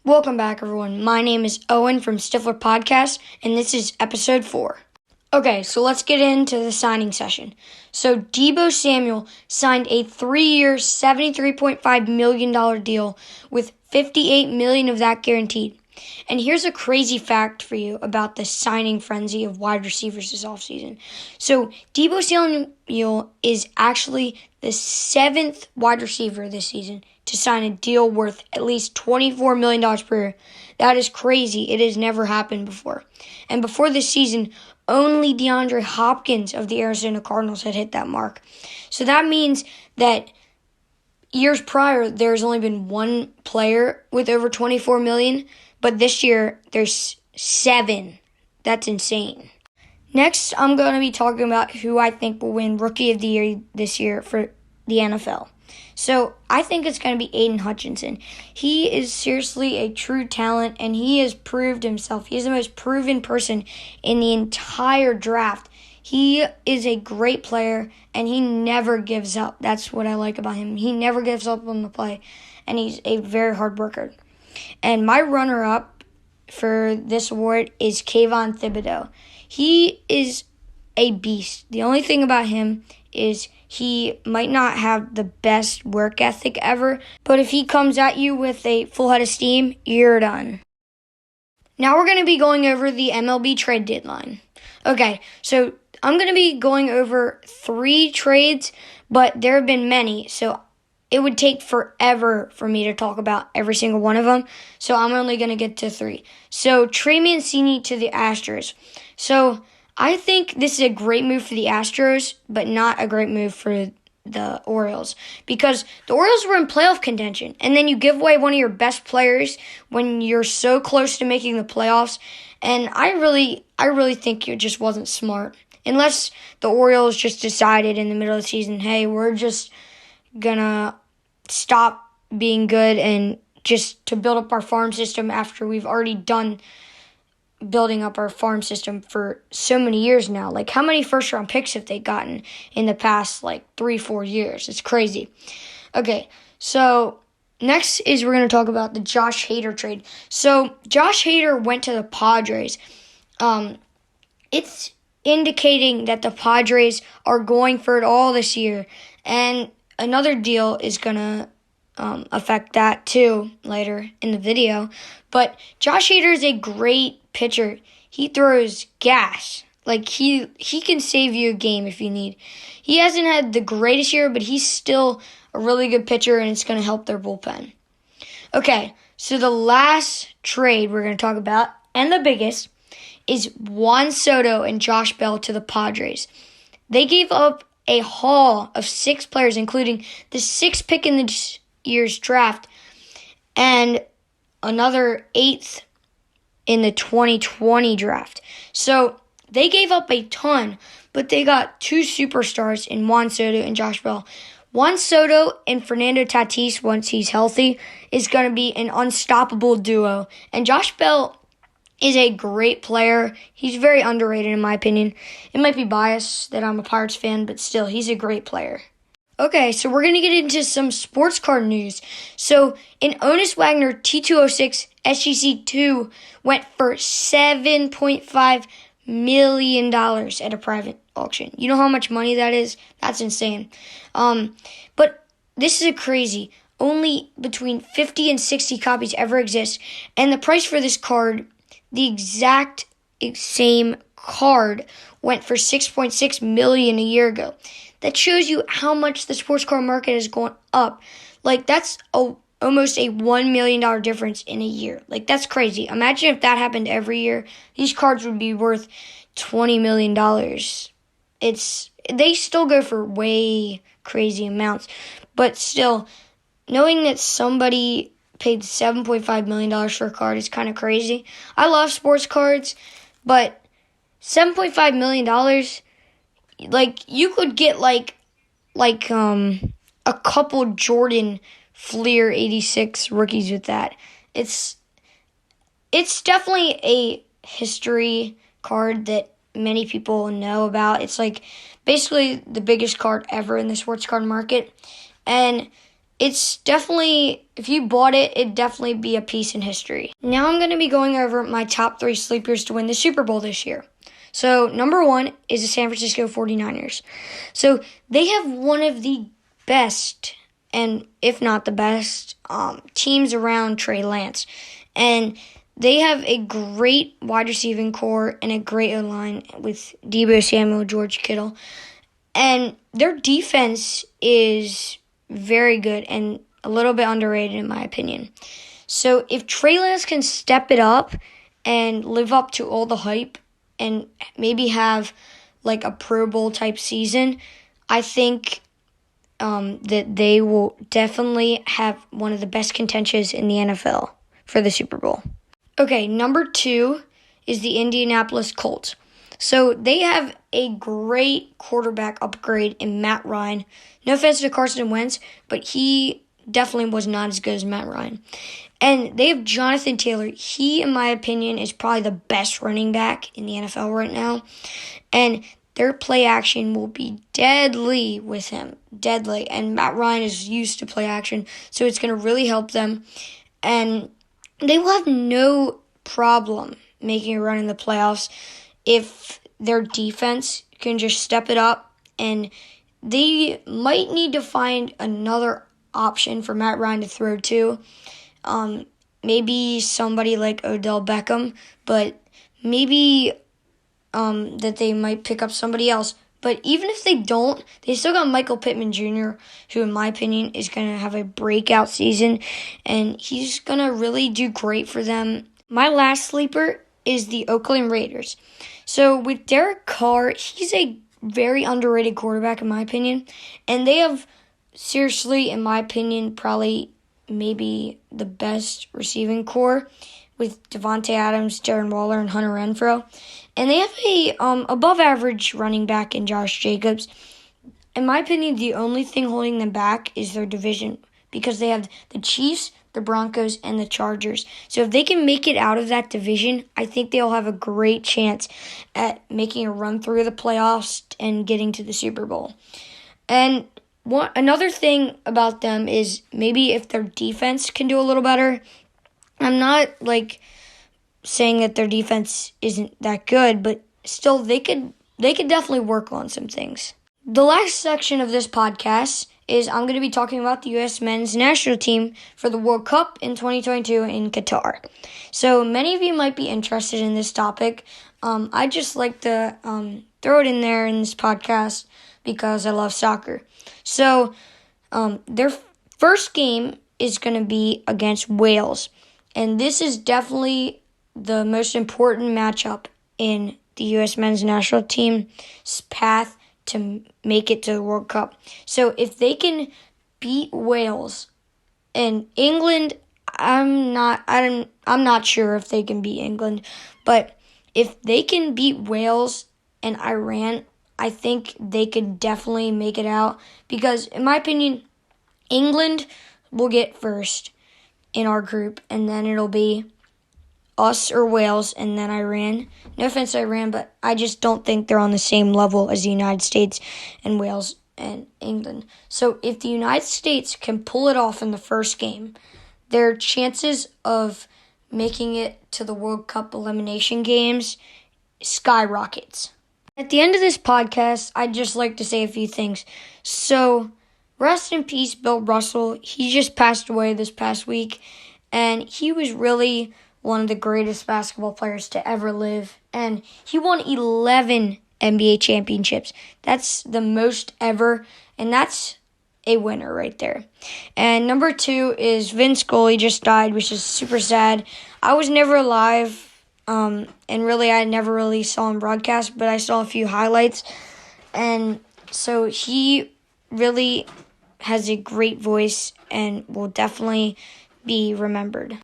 Welcome back, everyone. My name is Owen from Stiffler Podcasts, and this is episode 4. Okay, so let's get into the signing session. So Deebo Samuel signed a 3-year, $73.5 million deal with $58 million of that guaranteed. And here's a crazy fact for you about the signing frenzy of wide receivers this offseason. So Deebo Samuel is actually the 7th wide receiver this season to sign a deal worth at least $24 million per year. That is crazy. It has never happened before. And before this season, only DeAndre Hopkins of the Arizona Cardinals had hit that mark. So that means that years prior, there's only been one player with over $24 million, but this year there's 7. That's insane. Next, I'm going to be talking about who I think will win Rookie of the Year this year for the NFL. So I think it's going to be Aiden Hutchinson. He is seriously a true talent, and he has proved himself. He is the most proven person in the entire draft. He is a great player, and he never gives up. That's what I like about him. He never gives up on the play, and he's a very hard worker. And my runner-up for this award is Kayvon Thibodeau. He is a beast. The only thing about him is he might not have the best work ethic ever, but if he comes at you with a full head of steam, you're done. Now we're going to be going over the MLB trade deadline. Okay, so I'm going to be going over 3 trades, but there have been many, so it would take forever for me to talk about every single one of them, so I'm only going to get to 3. So Trey Mancini to the Astros. So I think this is a great move for the Astros, but not a great move for the Orioles, because the Orioles were in playoff contention, and then you give away one of your best players when you're so close to making the playoffs, and I really think it just wasn't smart. Unless the Orioles just decided in the middle of the season, hey, we're just gonna stop being good and just to build up our farm system after we've already done building up our farm system for so many years now. Like, how many first-round picks have they gotten in the past, 3-4 years? It's crazy. Okay, so next is we're going to talk about the Josh Hader trade. So Josh Hader went to the Padres. It's indicating that the Padres are going for it all this year, and another deal is going to affect that too later in the video. But Josh Hader is a great pitcher. He throws gas. He can save you a game if you need. He hasn't had the greatest year, but he's still a really good pitcher, and it's going to help their bullpen. Okay, so the last trade we're going to talk about, and the biggest, is Juan Soto and Josh Bell to the Padres. They gave up a haul of 6 players, including the 6th pick in this year's draft, and another 8th in the 2020 draft. So they gave up a ton, but they got 2 superstars in Juan Soto and Josh Bell. Juan Soto and Fernando Tatis, once he's healthy, is going to be an unstoppable duo. And Josh Bell is a great player. He's very underrated in my opinion. It might be biased that I'm a Pirates fan, but still, he's a great player. Okay, so we're going to get into some sports card news. So, an Honus Wagner T206 SGC2 went for $7.5 million at a private auction. You know how much money that is? That's insane. But this is a crazy. Only between 50 and 60 copies ever exist. And the price for this card, the exact same card, went for $6.6 million a year ago. That shows you how much the sports card market has gone up. That's almost a $1 million difference in a year. That's crazy. Imagine if that happened every year. These cards would be worth $20 million. They still go for way crazy amounts. But still, knowing that somebody paid $7.5 million for a card is kind of crazy. I love sports cards, but $7.5 million, you could get a couple Jordan Fleer 86 rookies with that. It's definitely a history card that many people know about. It's basically the biggest card ever in the sports card market. And it's definitely, if you bought it, it'd definitely be a piece in history. Now I'm going to be going over my top 3 sleepers to win the Super Bowl this year. So number 1 is the San Francisco 49ers. So they have one of the best, and if not the best, teams around Trey Lance. And they have a great wide receiving core and a great O-line with Deebo Samuel, George Kittle. And their defense is very good and a little bit underrated in my opinion. So if Trey Lance can step it up and live up to all the hype and maybe have like a Pro Bowl type season, I think that they will definitely have one of the best contentions in the NFL for the Super Bowl. Okay, number 2 is the Indianapolis Colts. So they have a great quarterback upgrade in Matt Ryan. No offense to Carson Wentz, but he definitely was not as good as Matt Ryan. And they have Jonathan Taylor. He, in my opinion, is probably the best running back in the NFL right now. And their play action will be deadly with him. Deadly. And Matt Ryan is used to play action, so it's going to really help them. And they will have no problem making a run in the playoffs if their defense can just step it up. And they might need to find another option for Matt Ryan to throw to. Maybe somebody like Odell Beckham, but maybe that they might pick up somebody else. But even if they don't, they still got Michael Pittman Jr., who, in my opinion, is going to have a breakout season, and he's going to really do great for them. My last sleeper is the Oakland Raiders. So with Derek Carr, he's a very underrated quarterback, in my opinion, and they have, seriously, in my opinion, probably maybe the best receiving core with Devontae Adams, Darren Waller, and Hunter Renfrow. And they have a above-average running back in Josh Jacobs. In my opinion, the only thing holding them back is their division because they have the Chiefs, the Broncos, and the Chargers. So if they can make it out of that division, I think they'll have a great chance at making a run through the playoffs and getting to the Super Bowl. And another thing about them is maybe if their defense can do a little better. I'm not saying that their defense isn't that good, but still they could definitely work on some things. The last section of this podcast is I'm going to be talking about the U.S. men's national team for the World Cup in 2022 in Qatar. So many of you might be interested in this topic. I just like to throw it in there in this podcast because I love soccer. So their first game is going to be against Wales. And this is definitely the most important matchup in the U.S. men's national team's path to make it to the World Cup. So if they can beat Wales and England, I'm not sure if they can beat England, but if they can beat Wales and Iran, I think they could definitely make it out because, in my opinion, England will get first in our group, and then it'll be us or Wales, and then Iran. No offense to Iran, but I just don't think they're on the same level as the United States and Wales and England. So if the United States can pull it off in the first game, their chances of making it to the World Cup elimination games skyrockets. At the end of this podcast, I'd just like to say a few things. So, rest in peace, Bill Russell. He just passed away this past week, and he was really one of the greatest basketball players to ever live, and he won 11 NBA championships. That's the most ever, and that's a winner right there. And number 2 is Vince Scully just died, which is super sad. I was never alive, and really I never really saw him broadcast, but I saw a few highlights, and so he really has a great voice and will definitely be remembered.